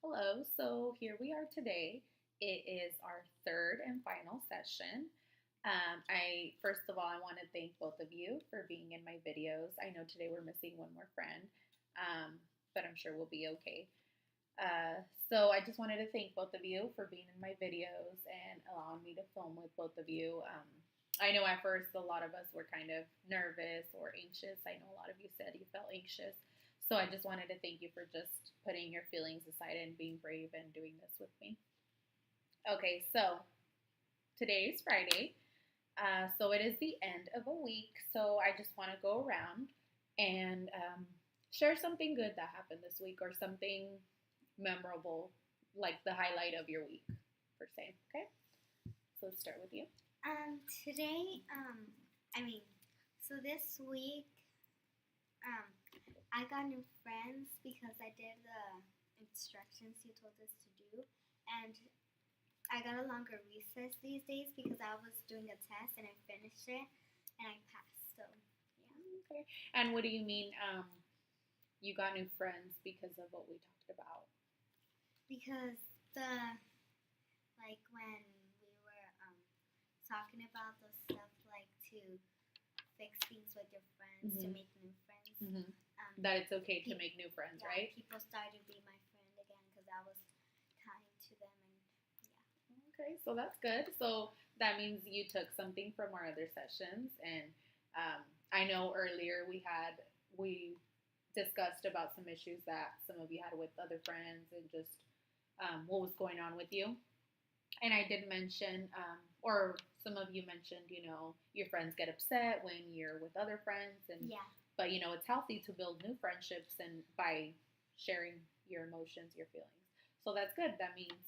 Hello, so here we are today. It is our third and final session. I first of all, I want to thank both of you for being in my videos. I know today we're missing one more friend, um, but I'm sure we'll be okay. So I just wanted to thank both of you for being in my videos and allowing me to film with both of you. I know at first a lot of us were kind of nervous or anxious. I know a lot of you said you felt anxious. So I just wanted to thank you for just putting your feelings aside and being brave and doing this with me. Okay, so today is Friday. So it is the end of a week. So I just want to go around and share something good that happened this week or something memorable, like the highlight of your week, per se. Okay, so let's start with you. Today, I mean, so this week, I got new friends because I did the instructions he told us to do, and I got a longer recess these days because I was doing a test and I finished it and I passed. So, yeah. Okay. And what do you mean? You got new friends because of what we talked about? Because when we were talking about the stuff like to fix things with your friends, to make new friends. Mm-hmm. That it's okay to make new friends, yeah, right? People started to be my friend again because I was kind to them, and yeah. Okay, so that's good. So that means you took something from our other sessions, and I know earlier we discussed about some issues that some of you had with other friends and just what was going on with you. And I did mention, or some of you mentioned, your friends get upset when you're with other friends, and Yeah. but it's healthy to build new friendships and by sharing your emotions, your feelings. So that's good. That means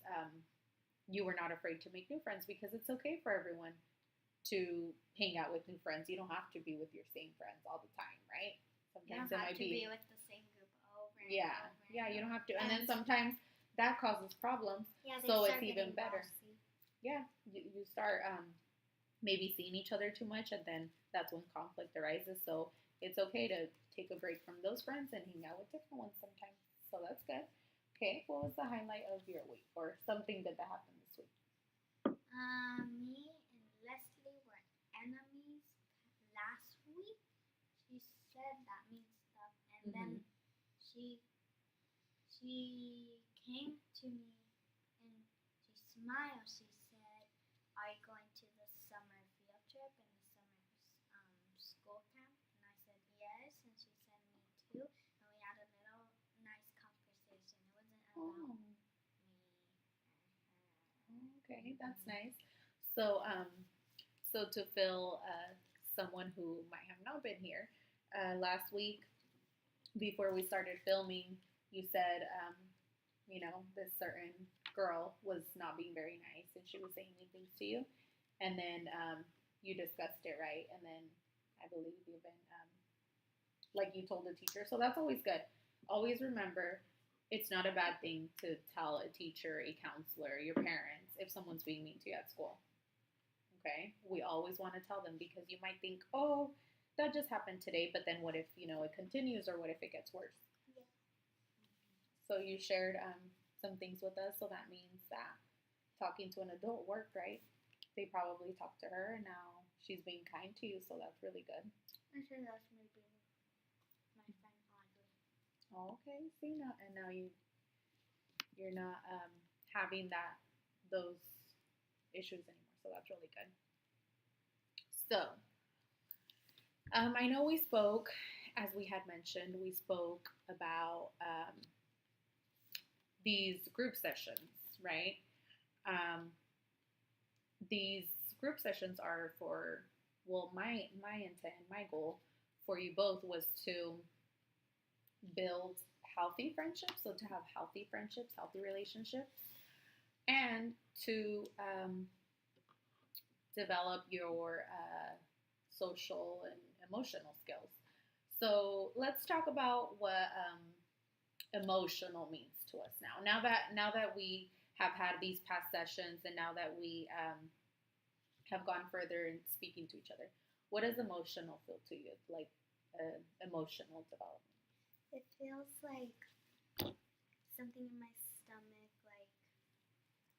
you were not afraid to make new friends because it's okay for everyone to hang out with new friends. You don't have to be with your same friends all the time, right? Sometimes it might be with the same group over and yeah, over. Yeah, you don't have to. And then sometimes that causes problems. Yeah, so it's even better. Bossy. Yeah, you start maybe seeing each other too much, and then that's when conflict arises. So it's okay to take a break from those friends and hang out with different ones sometimes. So that's good. Okay, what was the highlight of your week or something good that happened this week? Me and Leslie were enemies last week. She said that mean stuff, and then she came to me and she smiled. She said, "Are you going to the summer field trip and the summer school camp?" And I said yes, and she said me too. And we had a little nice conversation. It wasn't about me or her. Okay, that's nice. So, so to fill someone who might have not been here, last week before we started filming, you said, this certain girl was not being very nice and she was saying mean things to you, and then you discussed it, right? And then I believe even like you told the teacher. So that's always good. Always remember, it's not a bad thing to tell a teacher, a counselor, your parents if someone's being mean to you at school. Okay? We always want to tell them because you might think, oh, that just happened today, but then what if, it continues or what if it gets worse? Yeah. So you shared some things with us, so that means that talking to an adult worked, right? They probably talked to her and now she's being kind to you, so that's really good. I'm sure that's maybe my friend Audrey. Oh, okay. See now, and now you're not having those issues anymore, so that's really good. So, I know we spoke, as we had mentioned, we spoke about these group sessions, right? These group sessions are for, well, my intent, my goal for you both was to build healthy friendships, so to have healthy friendships, healthy relationships, and to develop your social and emotional skills. So let's talk about what emotional means to us now. Now that we have had these past sessions, and now that we have gone further in speaking to each other, what does emotional feel to you? Like emotional development. It feels like something in my stomach, like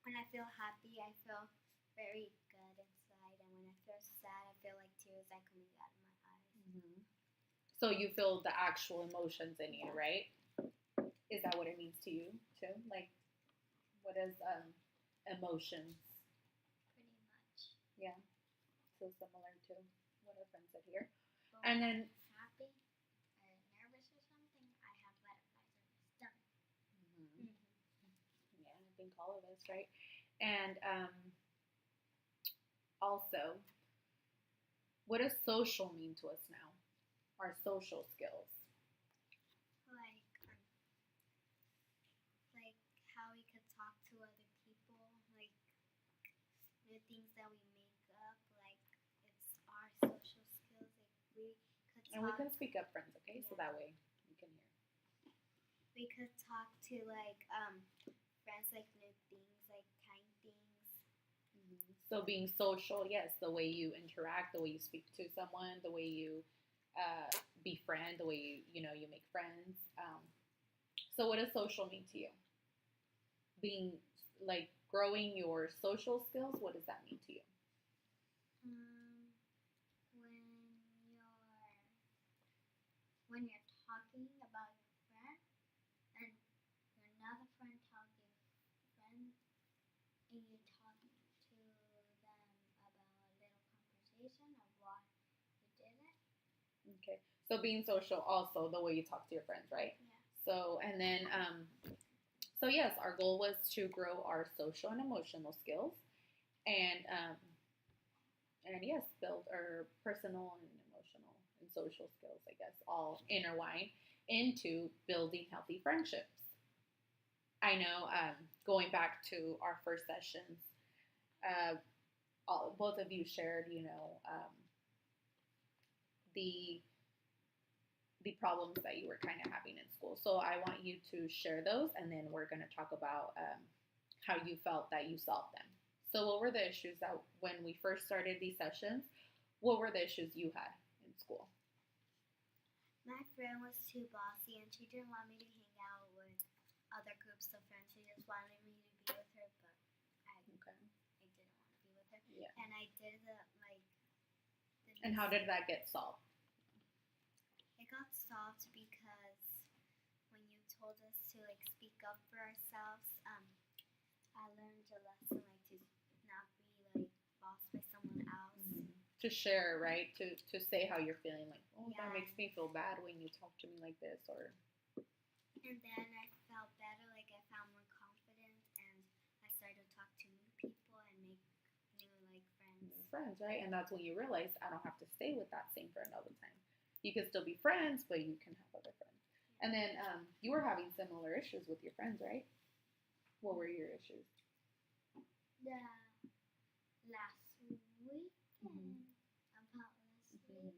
when I feel happy, I feel very good inside, and when I feel sad, I feel like tears are coming out of my eyes. Mm-hmm. So you feel the actual emotions in you, right? Is that what it means to you too? Like, what is emotions? Pretty much. Yeah, so similar to what our friend said here. But And when then, I'm happy or nervous or something, I have butterflies in my stomach. mhm. Yeah, I think all of us, right? And also, what does social mean to us now? Our social skills. Like, like how we could talk to other people, like the things that we make up, like it's our social skills. Like we could And we talk. can speak up, friends, okay? So Yeah. that way we can hear. We could talk to like friends, like new things, like kind things. Mm-hmm. So being social, yes, the way you interact, the way you speak to someone, the way you befriend, the way you make friends. So what does social mean to you? Being like growing your social skills. What does that mean to you? When you're talking about your friend and another friend talking friend and you're talking to them about a little conversation of why you did it. Okay. So being social, also the way you talk to your friends, right? Yeah. So and then so yes, our goal was to grow our social and emotional skills, and yes, build our personal and emotional and social skills. I guess all intertwine into building healthy friendships. I know, going back to our first sessions, uh, both of you shared, the the problems that you were kind of having in school. So I want you to share those, and then we're going to talk about how you felt that you solved them. So, what were the issues that when we first started these sessions? What were the issues you had in school? My friend was too bossy, and she didn't want me to hang out with other groups of friends. She just wanted me to be with her, but I didn't want to be with her. Yeah. And I did like. And how did that get solved? It got solved because when you told us to like speak up for ourselves, I learned a lesson like to not be like bossed by someone else. Mm-hmm. To share, right? To say how you're feeling, like, oh, Yeah. that makes me feel bad when you talk to me like this, or. And then I felt better, like I found more confidence, and I started to talk to new people and make new like friends. New friends, right? And that's when you realize I don't have to stay with that same friend all the time. You can still be friends, but you can have other friends. Yeah. And then you were having similar issues with your friends, right? What were your issues? The last week. Mm-hmm. About last week.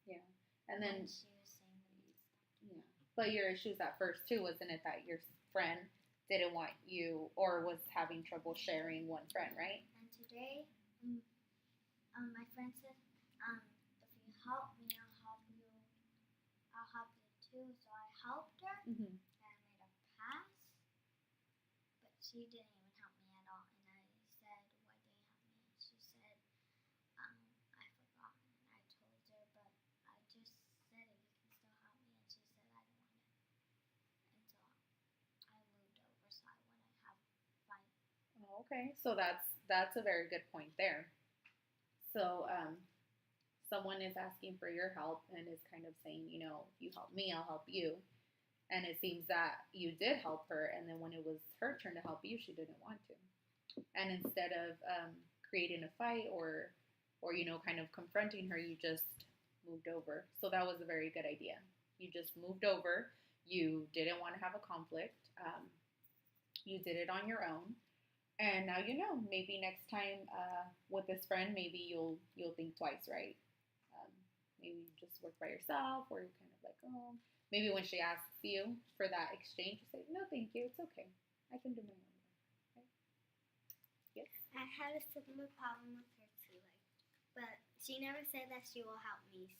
Yeah. And then she was saying yeah. But your issues at first too, wasn't it that your friend didn't want you or was having trouble sharing one friend, right? And today, my friend said, if you help me, I'll help you. I'll help you too. So I helped her, Mm-hmm. and I made a pass, but she didn't even help me at all. And I said, why didn't you help me? And she said, I forgot. And I told her, but I just said it. You can still help me. And she said, I don't want it. And so I moved over, so I wouldn't have fight. Oh, okay. So that's a very good point there. So someone is asking for your help and is kind of saying, if you help me, I'll help you. And it seems that you did help her, and then when it was her turn to help you, she didn't want to. And instead of creating a fight or kind of confronting her, you just moved over. So that was a very good idea. You just moved over. You didn't want to have a conflict. You did it on your own, and now maybe next time with this friend, maybe you'll think twice, right? Maybe you just work by yourself, or you're kind of like, oh, maybe when she asks you for that exchange, you say, no, thank you, it's okay, I can do my own work. Right? Yes. I had a similar problem with her too, but she never said that she will help me.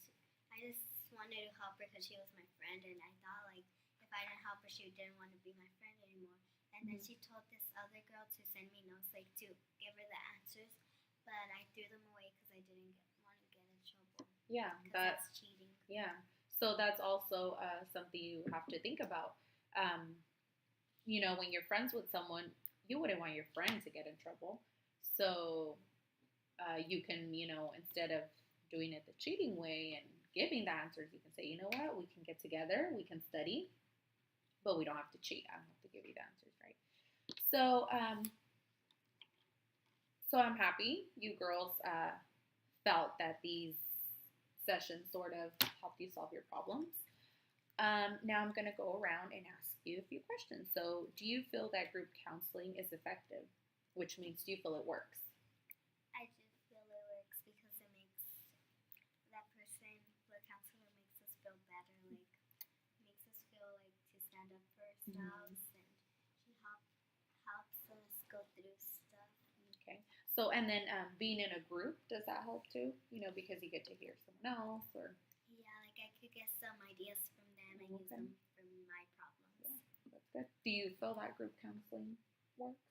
I just wanted to help her because she was my friend, and I thought like if I didn't help her, she didn't want to be my friend anymore. And And then she told this other girl to send me notes, like to give her the answers, but I threw them away because I didn't want to get in trouble. Yeah, Because that's that's cheating. yeah. So that's also something you have to think about. Um, when you're friends with someone, you wouldn't want your friend to get in trouble. So you can, instead of doing it the cheating way and giving the answers, you can say, you know what, we can get together, we can study, but we don't have to cheat. I don't have to give you the answers, right? So, so I'm happy you girls felt that these sessions sort of helped you solve your problems. Now I'm going to go around and ask you a few questions. So, do you feel that group counseling is effective? Which means, do you feel it works? I do feel it works because it makes that person, the counselor, makes us feel better. Like makes us feel like to stand up for ourselves, and she helps us go through stuff. Okay. So, and then being in a group, does that help too? Because you get to hear someone else or. Yeah, like I could get some ideas from them and use them for my problems. Yeah, that's good. Do you feel that group counseling works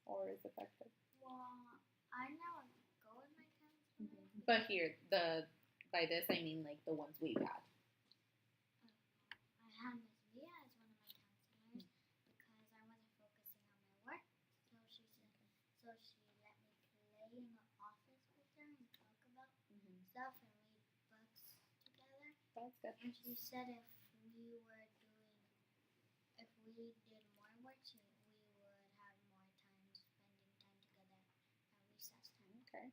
or is effective? Well, I never go with my counselor. But here, by this I mean like the ones we've had. I had Miss Mia as one of my counselors because I wasn't focusing on my work. So she let me play in the office with her and talk about stuff and read books together. That's good. And she said if we did more work, we would have more time spending time together at recess time. Okay.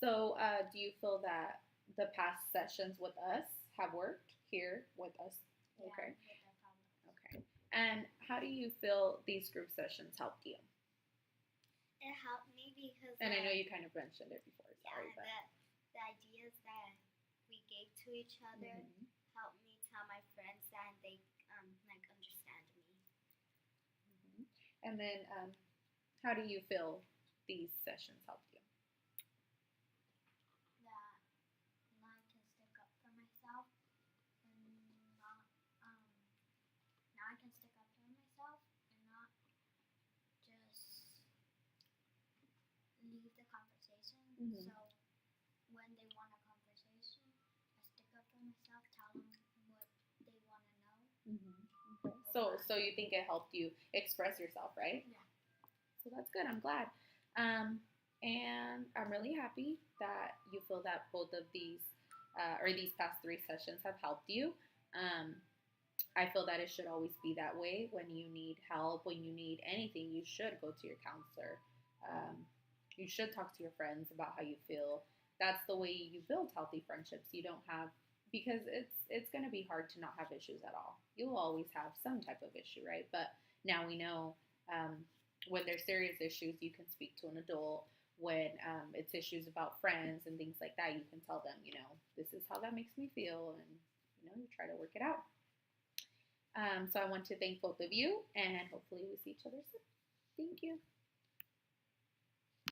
So, do you feel that the past sessions with us have worked here with us? Okay. Yeah, with our problems. Okay. And how do you feel these group sessions helped you? It helped me because. And I know you kind of mentioned it before. Sorry, but the ideas that we gave to each other helped me tell my friends that they like understand me. And then, how do you feel these sessions helped you? That now I can stick up for myself and not now I can stick up for myself and not just leave the conversation. So when they want a conversation, I stick up for myself, tell them what they want to know. Okay. So you think it helped you express yourself, right? Yeah. So that's good. I'm glad. And I'm really happy that you feel that both of these or these past 3 sessions have helped you. I feel that it should always be that way. When you need help, when you need anything, you should go to your counselor. You should talk to your friends about how you feel. That's the way you build healthy friendships. You don't have because it's going to be hard to not have issues at all. You'll always have some type of issue, right? But now we know when there's serious issues, you can speak to an adult. When it's issues about friends and things like that, you can tell them, this is how that makes me feel, and you try to work it out. So I want to thank both of you, and hopefully we see each other soon. Thank you.